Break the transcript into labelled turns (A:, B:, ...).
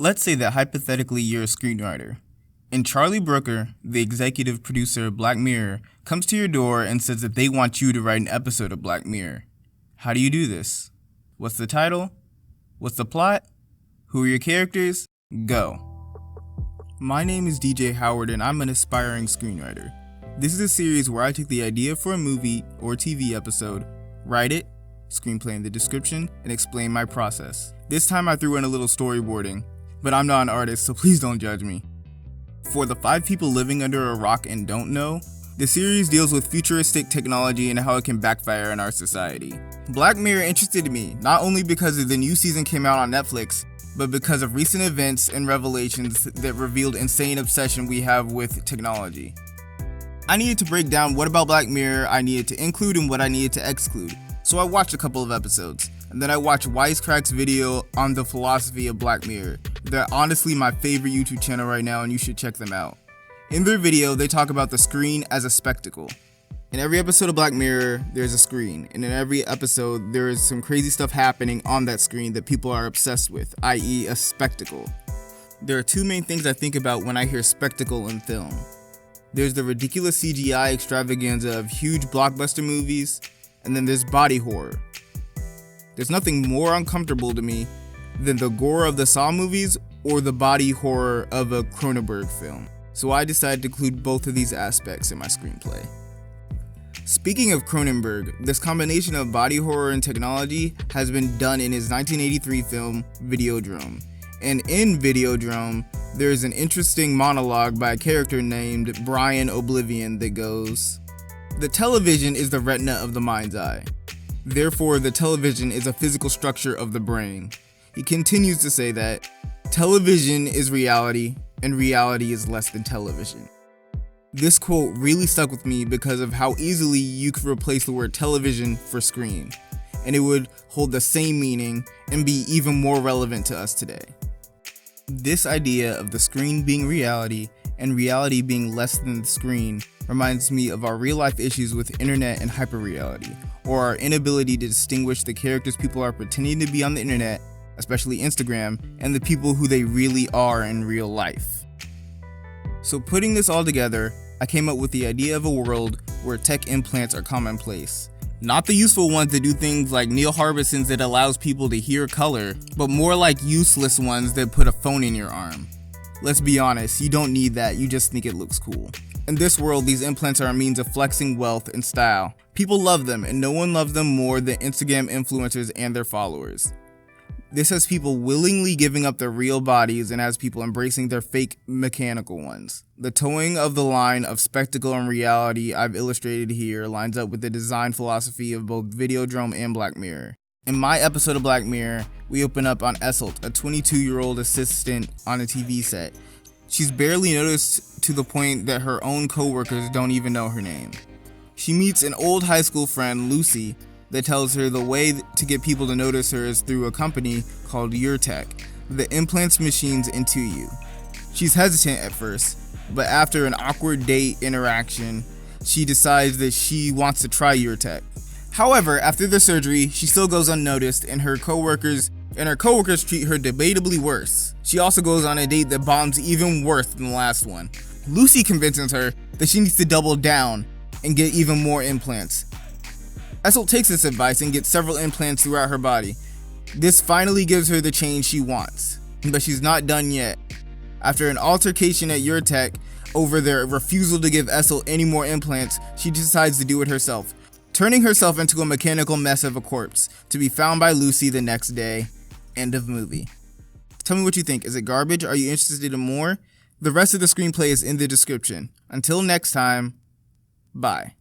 A: Let's say that hypothetically you're a screenwriter, and Charlie Brooker, the executive producer of Black Mirror, comes to your door and says that they want you to write an episode of Black Mirror. How do you do this? What's the title? What's the plot? Who are your characters? Go. My name is DJ Howard and I'm an aspiring screenwriter. This is a series where I take the idea for a movie or TV episode, write it, screenplay in the description, and explain my process. This time I threw in a little storyboarding, but I'm not an artist, so please don't judge me. For the 5 people living under a rock and don't know, the series deals with futuristic technology and how it can backfire in our society. Black Mirror interested me, not only because the new season came out on Netflix, but because of recent events and revelations that revealed insane obsession we have with technology. I needed to break down what about Black Mirror I needed to include and what I needed to exclude, so I watched a couple of episodes. And then I watched Wisecrack's video on the philosophy of Black Mirror. They're honestly my favorite YouTube channel right now and you should check them out. In their video, they talk about the screen as a spectacle. In every episode of Black Mirror, there's a screen, and in every episode, there is some crazy stuff happening on that screen that people are obsessed with, i.e. a spectacle. There are 2 main things I think about when I hear spectacle in film. There's the ridiculous CGI extravaganza of huge blockbuster movies, and then there's body horror. There's nothing more uncomfortable to me than the gore of the Saw movies or the body horror of a Cronenberg film. So I decided to include both of these aspects in my screenplay. Speaking of Cronenberg, this combination of body horror and technology has been done in his 1983 film Videodrome. And in Videodrome, there's an interesting monologue by a character named Brian Oblivion that goes, "The television is the retina of the mind's eye. Therefore, the television is a physical structure of the brain." He continues to say that television is reality, and reality is less than television. This quote really stuck with me because of how easily you could replace the word television for screen, and it would hold the same meaning and be even more relevant to us today. This idea of the screen being reality and reality being less than the screen reminds me of our real-life issues with internet and hyperreality, or our inability to distinguish the characters people are pretending to be on the internet, especially Instagram, and the people who they really are in real life. So putting this all together, I came up with the idea of a world where tech implants are commonplace. Not the useful ones that do things like Neil Harbison's that allows people to hear color, but more like useless ones that put a phone in your arm. Let's be honest, you don't need that, you just think it looks cool. In this world, these implants are a means of flexing wealth and style. People love them, and no one loves them more than Instagram influencers and their followers. This has people willingly giving up their real bodies and has people embracing their fake mechanical ones. The towing of the line of spectacle and reality I've illustrated here lines up with the design philosophy of both Videodrome and Black Mirror. In my episode of Black Mirror, we open up on Esselt, a 22-year-old assistant on a TV set. She's barely noticed to the point that her own coworkers don't even know her name. She meets an old high school friend, Lucy, that tells her the way to get people to notice her is through a company called YourTech that implants machines into you. She's hesitant at first, but after an awkward date interaction, she decides that she wants to try YourTech. However, after the surgery, she still goes unnoticed and her coworkers treat her debatably worse. She also goes on a date that bombs even worse than the last one. Lucy convinces her that she needs to double down and get even more implants. Esselt takes this advice and gets several implants throughout her body. This finally gives her the change she wants, but she's not done yet. After an altercation at YourTech over their refusal to give Esselt any more implants, she decides to do it herself, turning herself into a mechanical mess of a corpse, to be found by Lucy the next day. End of movie. Tell me what you think. Is it garbage? Are you interested in more? The rest of the screenplay is in the description. Until next time, bye.